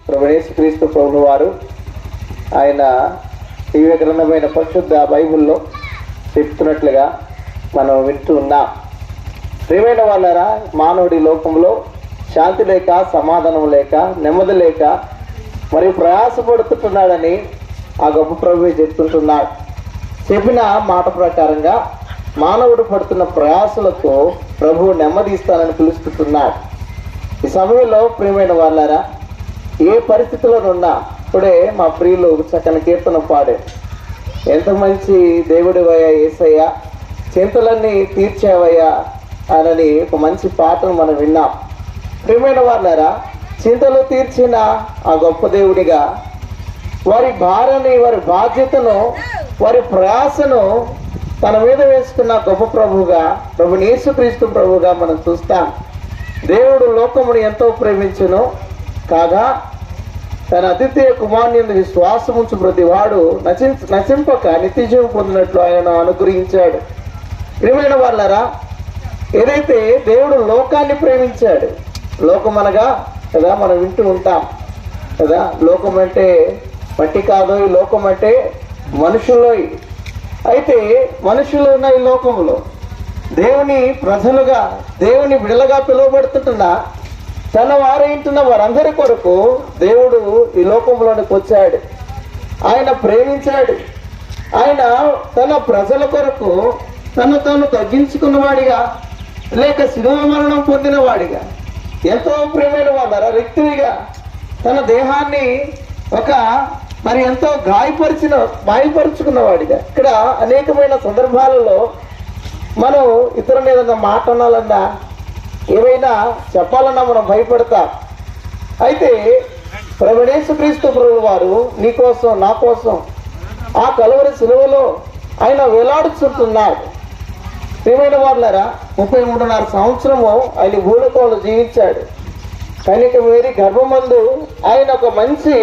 ప్రభువు యేసుక్రీస్తు ప్రభువు వారు ఆయన దివ్య గ్రంథమైన పరిశుద్ధ బైబిల్లో చెప్తున్నట్లుగా మనం వింటూ ఉన్నాం. ప్రియమైన వాళ్ళారా, మానవుడి లోకంలో శాంతి లేక, సమాధానం లేక, నెమ్మది లేక మరియు ప్రయాసపడుతుంటున్నాడని ఆ గొప్ప ప్రభువే చెప్తుంటున్నాడు. చెప్పిన మాట ప్రకారంగా మానవుడు పడుతున్న ప్రయాసలకు ప్రభువు నెమ్మది ఇస్తానని పిలుస్తున్నాడు. ఈ సమయంలో ప్రియమైన వాళ్ళారా, ఏ పరిస్థితిలోనున్నా ఇప్పుడే మా ప్రియులు చక్కని కీర్తన పాడే, ఎంత మంచి దేవుడివయ్యా యేసయ్యా, చింతలన్నీ తీర్చావయ్యా అని ఒక మంచి పాటను మనం విన్నాం. ప్రియమైన వాళ్ళారా, చింతలు తీర్చిన ఆ గొప్ప దేవుడిగా వారి భార్యని, వారి బాధ్యతను, వారి ప్రయాసను తన మీద వేసుకున్న గొప్ప ప్రభువుగా, ప్రభు యేసుక్రీస్తు ప్రభువుగా మనం చూస్తాం. దేవుడు లోకమును ఎంతో ప్రేమించును కాగా తన అద్వితీయ కుమారుని యందు విశ్వాసం ఉంచు ప్రతి వాడు నశింపక నిత్యజీవం పొందినట్లు ఆయనను అనుగ్రహించాడు. ప్రియమైన వాళ్ళారా, ఏదైతే దేవుడు లోకాన్ని ప్రేమించాడు, లోకం అనగా కదా మనం వింటూ ఉంటాం కదా, లోకం అంటే మట్టి కాదు, ఈ లోకం అంటే మనుషుల్లో. అయితే మనుషులు ఉన్న ఈ లోకంలో దేవుని ప్రజలుగా, దేవుని బిడలుగా పిలువబడుతుంటున్న తన వారైంటున్న వారందరి కొరకు దేవుడు ఈ లోకంలోనికి వచ్చాడు. ఆయన ప్రేమించాడు. ఆయన తన ప్రజల కొరకు తాను తగ్గించుకున్నవాడిగా, లేక శిలువ మరణం పొందిన వాడిగా, ఎంతో ప్రేమైన వాళ్ళ వ్యక్తిగా తన దేహాన్ని ఎంతో గాయపరుచుకున్నవాడిగా. ఇక్కడ అనేకమైన సందర్భాలలో మనం ఇతరులు ఏదన్నా మాట అనాలన్నా, ఏవైనా చెప్పాలన్నా మనం భయపడతాం. అయితే ప్రభువు యేసుక్రీస్తు ప్రభువు వారు నీ కోసం, నా కోసం ఆ కలువరి శిలువలో ఆయన వేలాడుచుంటున్నాడు. ప్రియమైన వాళ్ళారా, 33.5 సంవత్సరము ఆయన భూలోకంలో జీవించాడు. కన్యక మేరీ గర్భమందు ఆయన ఒక మంచి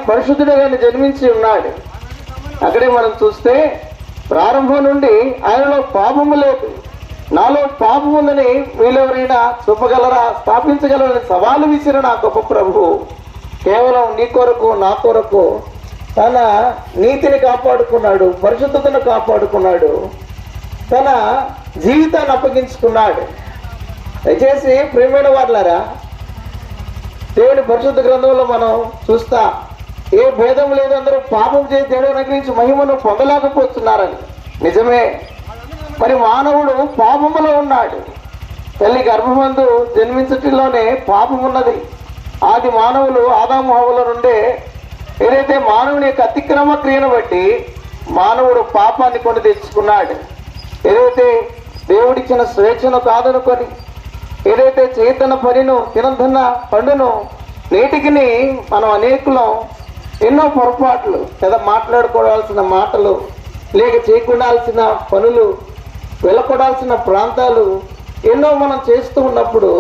పరిశుద్ధుడుగా జన్మించి ఉన్నాడు. అక్కడే మనం చూస్తే ప్రారంభం నుండి ఆయనలో పాపము లేదు, నాలో పాపం ఉందని వీళ్ళెవరైనా చూపగలరా, స్థాపించగలరని సవాలు విసిరిన ఆ గొప్ప ప్రభు కేవలం నీ కొరకు, నా కొరకు తన నీతిని కాపాడుకున్నాడు, పరిశుద్ధతను కాపాడుకున్నాడు, తన జీవితాన్ని అప్పగించుకున్నాడు. దయచేసి ప్రియమైన వాళ్ళారా, దేవుని పరిశుద్ధ గ్రంథంలో మనం చూస్తా, ఏ భేదం లేదు, అందరూ పాపం చేసి దేవుడు అనుగ్రహించి మహిమను పొందలేకపోతున్నారని. నిజమే, మరి మానవుడు పాపములో ఉన్నాడు. తల్లి గర్భమందు జన్మించటంలోనే పాపం ఉన్నది. ఆది మానవులు ఆదాము హవ్వల నుండే ఏదైతే మానవుని యొక్క అతిక్రమ క్రియను బట్టి మానవుడు పాపాన్ని కొని తెచ్చుకున్నాడు. ఏదైతే దేవుడిచ్చిన స్వేచ్ఛను కాదనుకొని, ఏదైతే చేతన పనిను, తినదన్న పండును, నేటికి మనం అనేకులం ఎన్నో పొరపాట్లు కదా, మాట్లాడుకోవాల్సిన మాటలు, లేక చేయకుండాల్సిన పనులు, వెళ్ళకూడాల్సిన ప్రాంతాలు ఎన్నో మనం చేస్తూ ఉన్నప్పుడు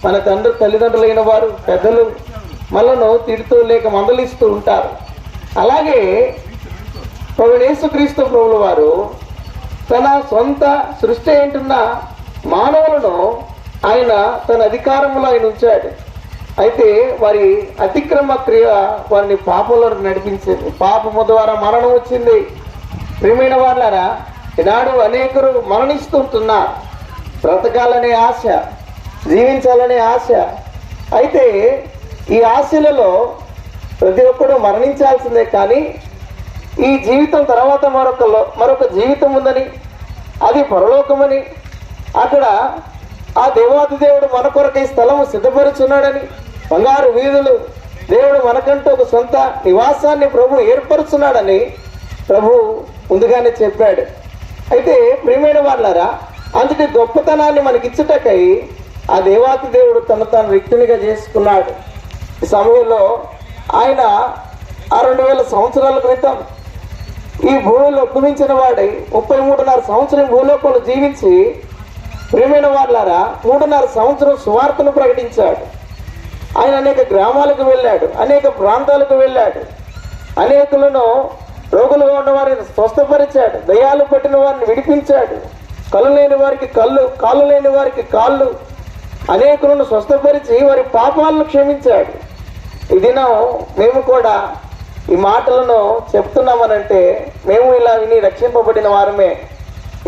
మన తల్లిదండ్రులైన వారు, పెద్దలు మనను తిడుతూ లేక మందలిస్తూ ఉంటారు. అలాగే ప్రభువు యేసుక్రీస్తు ప్రభువు వారు తన సొంత సృష్టి ఏంటున్న మానవులను ఆయన తన అధికారంలో ఆయన ఉంచాడు. అయితే వారి అతిక్రమ క్రియ వారిని పాపంలో నడిపించింది. పాపము ద్వారా మరణం వచ్చింది. ప్రియమైన వాళ్ళారా, ఈనాడు అనేకరు మరణిస్తుంటున్నారు. బ్రతకాలనే ఆశ, జీవించాలనే ఆశ. అయితే ఈ ఆశలలో ప్రతి ఒక్కరూ మరణించాల్సిందే. కానీ ఈ జీవితం తర్వాత మరొక జీవితం ఉందని, అది పరలోకమని, అక్కడ ఆ దేవాది దేవుడు మన కొరకై స్థలము సిద్ధపరుచున్నాడని, బంగారు వీధులు, దేవుడు మనకంటూ ఒక సొంత నివాసాన్ని ప్రభు ఏర్పరుచున్నాడని ప్రభు ముందుగానే చెప్పాడు. అయితే ప్రియమైన వాళ్ళారా, అంతటి గొప్పతనాన్ని మనకిచ్చుటకై ఆ దేవాది దేవుడు తాను వ్యక్తినిగా చేసుకున్నాడు. ఈ సమయంలో ఆయన 2000 సంవత్సరాల క్రితం ఈ భూమిలో ఉద్భవించిన వాడై 33.5 సంవత్సరం భూలోకంలో జీవించి, ప్రియమైన వాళ్ళారా, 3.5 సంవత్సరం సువార్తను ప్రకటించాడు. ఆయన అనేక గ్రామాలకు వెళ్ళాడు, అనేక ప్రాంతాలకు వెళ్ళాడు, అనేకులను రోగులుగా ఉన్న వారిని స్వస్థపరిచాడు, దయ్యాలు పట్టిన వారిని విడిపించాడు, కళ్ళు లేని వారికి కళ్ళు, కాళ్ళు లేని వారికి కాళ్ళు, అనేకులను స్వస్థపరిచి వారి పాపాలను క్షమించాడు. ఈ దినం మేము కూడా ఈ మాటలను చెప్తున్నామనంటే మేము ఇలా విని రక్షింపబడిన వారమే.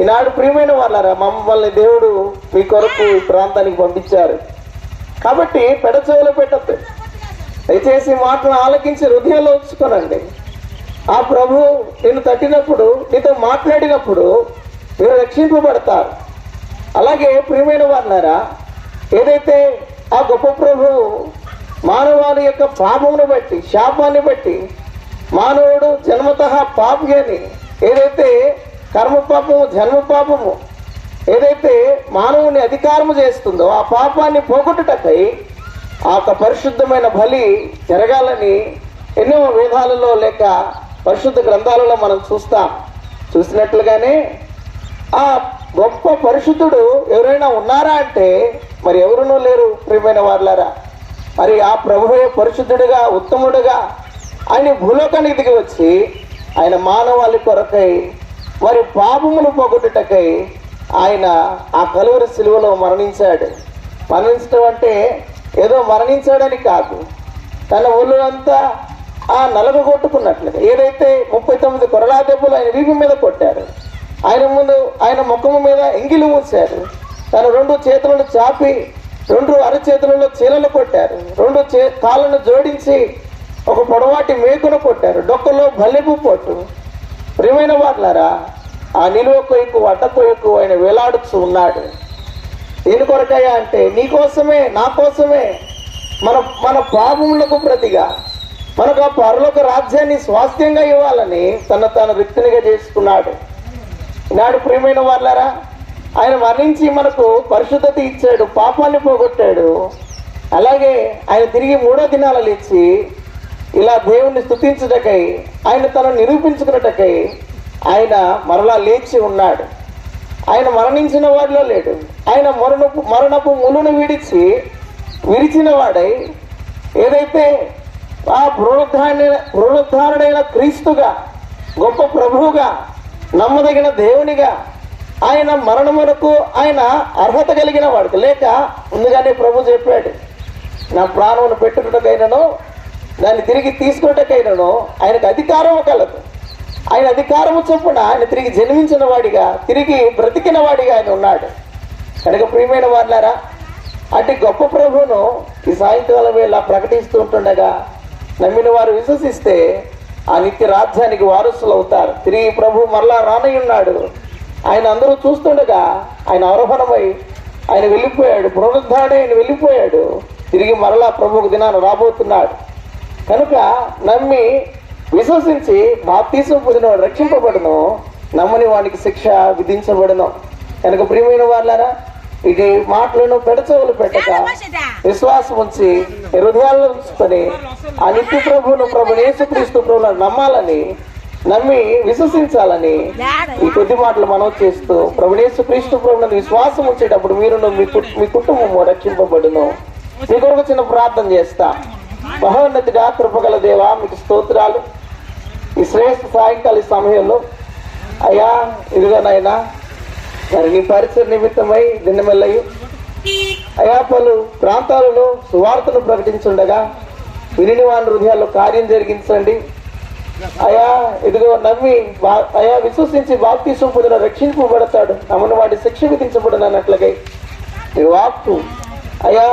ఈనాడు ప్రియమైన వాళ్ళారా, మమ్మల్ని దేవుడు మీ కొరకు ఈ ప్రాంతానికి పంపించారు కాబట్టి పెడచెవులు పెట్టద్దు. దయచేసి మాటలను ఆలకించి హృదయంలో ఉంచుకోనండి. ఆ ప్రభు నిన్ను తట్టినప్పుడు, నీతో మాట్లాడినప్పుడు మీరు రక్షింపబడతారు. అలాగే ప్రియమైన వాళ్ళారా, ఏదైతే ఆ గొప్ప ప్రభు మానవాళి యొక్క పాపమును బట్టి, శాపాన్ని బట్టి, మానవుడు జన్మతః పాపి అని ఏదైతే కర్మ పాపము, జన్మ పాపము ఏదైతే మానవుని అధికారము చేస్తుందో ఆ పాపాన్ని పోగొట్టుటకై ఆ పరిశుద్ధమైన బలి జరగాలని ఎన్నో వేదాలలో లేక పరిశుద్ధ గ్రంథాలలో మనం చూసినట్లుగానే ఆ గొప్ప పరిశుద్ధుడు ఎవరైనా ఉన్నారా అంటే మరి ఎవరునూ లేరు ప్రియమైన వాళ్ళారా. మరి ఆ ప్రభువే పరిశుద్ధుడిగా, ఉత్తముడుగా ఆయన భూలోకానికి దిగి వచ్చి ఆయన మానవాళి కొరకై మరి పాపములు పోగొట్టుటకై ఆయన ఆ కలువరి సిలువలో మరణించాడు. మరణించడం అంటే ఏదో మరణించాడని కాదు, తన ఒళ్ళు అంతా ఆ నలుగు కొట్టుకున్నట్లుగా ఏదైతే 39 కొరడా దెబ్బలు ఆయన వీపు మీద కొట్టారు, ఆయన ముందు ఆయన ముఖము మీద ఎంగిలి మూసారు, తన 2 చేతులను చాపి 2 అరచేతులలో చీలలు కొట్టారు, 2 కాళ్ళను జోడించి ఒక పొడవాటి మేకును కొట్టారు, డొక్కలో బల్లెపు పొట్టు. ప్రియమైన వాళ్ళారా, ఆ నిలువ కొయ్యకు అడ్డ కొయ్యకు ఆయన వేలాడుతూ ఉన్నాడు. దేని కొరకయ్యా అంటే నీ కోసమే, నా కోసమే, మన పాపములకు ప్రతిగా మనకు ఆ పరలోక రాజ్యాన్ని స్వాస్థ్యంగా ఇవ్వాలని తాను రిక్తునిగా చేసుకున్నాడు. ఈనాడు ప్రియమైన వాళ్ళారా, ఆయన మరణించి మనకు పరిశుద్ధత ఇచ్చాడు, పాపాన్ని పోగొట్టాడు. అలాగే ఆయన తిరిగి 3వ దినాల లేచి ఇలా దేవుణ్ణి స్తుతించుటకై, ఆయన తనను నిరూపించుకున్నటకై ఆయన మరలా లేచి ఉన్నాడు. ఆయన మరణించిన వాడిలో లేడు. ఆయన మరణపు ములును విరిచిన వాడై ఏదైతే ఆ పునరుద్ధారుడైన క్రీస్తుగా, గొప్ప ప్రభువుగా, నమ్మదగిన దేవునిగా ఆయన మరణమునకు ఆయన అర్హత కలిగిన వాడికి లేక ముందుగానే ప్రభు చెప్పాడు, నా ప్రాణమును పెట్టుటకైనను దాన్ని తిరిగి తీసుకున్నటకైనను ఆయనకు అధికారము కలదు. ఆయన అధికారము చొప్పున ఆయన తిరిగి జన్మించిన వాడిగా, తిరిగి బ్రతికిన వాడిగా ఆయన ఉన్నాడు. కనుక ప్రియమైన వాళ్ళారా, అటు గొప్ప ప్రభువును ఈ సాయంకాలం వేళ ప్రకటిస్తూ ఉంటుండగా నమ్మిన వారు విశ్వసిస్తే ఆ నిత్య రాజ్యానికి వారసులు అవుతారు. తిరిగి ప్రభు మరలా రానయ్యున్నాడు. ఆయన అందరూ చూస్తుండగా ఆయన ఆరోహణమై ఆయన వెళ్ళిపోయాడు, పునరుద్ధారుడై ఆయన వెళ్ళిపోయాడు. తిరిగి మరలా ప్రభువుకు దినాన్ని రాబోతున్నాడు. కనుక నమ్మి విశ్వసించి బాప్తీసం పొందినవాడు రక్షింపబడును, నమ్మని వానికి శిక్ష విధించబడును. కనుక ప్రియమైన వాళ్ళారా, ఇది మాటలను పెడచెవులు పెట్టక విశ్వాసం ఉంచి హృదయాల్లో ఉంచుకొని ఆ నిత్య ప్రభువును, ప్రభు యేసుక్రీస్తు ప్రభువును నమ్మాలని, నమ్మి విశ్వసించాలని ఈ కొద్ది మాటలు మనం చేస్తూ ప్రభు యేసుక్రీస్తు ప్రభువును విశ్వాసం ఉంచేటప్పుడు మీరును మీ కుటుంబము రక్షింపబడును. మీ కొరకు చిన్న ప్రార్థన చేస్తా. మహోన్నతుడా, కృపగల దేవా, మీకు స్తోత్రాలు. ఈ శ్రేష్ఠ సాయంకాల సమయంలో అయ్యా ఇదిగోనైనా మరి నీ పరిచయ నిమిత్తమై దినమెల్లయు అయా పలు ప్రాంతాలలో సువార్తను ప్రకటించుండగా విని వారి హృదయాల్లో కార్యం జరిగించండి అయా. ఇదిగో నమ్మి అయా విశ్వసించి బాప్తీసం పొందిన రక్షింపబడతాడు, నమ్మని వాడి శిక్ష విధించబడినట్లకై ఈ వాక్కు అయా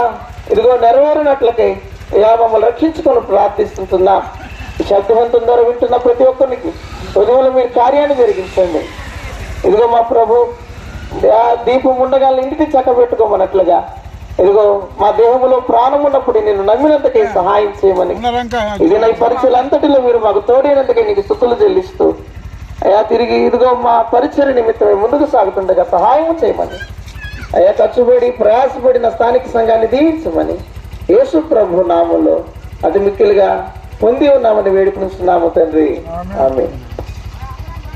ఇదిగో నెరవేరినట్లకై అయా మమ్మల్ని రక్షించుకొని ప్రార్థిస్తున్నాం. ఈ శబ్దవంతం ద్వారా వింటున్న ప్రతి ఒక్కరికి హృదయంలో మీరు కార్యాన్ని జరిగించండి. ఇదిగో మా ప్రభు దీపం ఉండగాలని ఇంటికి చక్కబెట్టుకోమన్నట్లుగా ఇదిగో మా దేహంలో ప్రాణం ఉన్నప్పుడు నేను నమ్మినందుకే సహాయం చేయమని, ఇది నా పరిచయం అంతటిలో మీరు మాకు తోడైనందుకే నీకు స్తుతులు చెల్లిస్తూ అయా తిరిగి ఇదిగో మా పరిచయ నిమిత్తమే ముందుకు సాగుతుండగా సహాయం చేయమని, అయా ఖర్చుపడి ప్రయాసపడిన స్థానిక సంఘాన్ని దీవించమని యేసు ప్రభు నామంలో అతి మిక్కిలుగా పొంది ఉన్నామని వేడుకుంటున్నాము తండ్రి. ఆమేన్.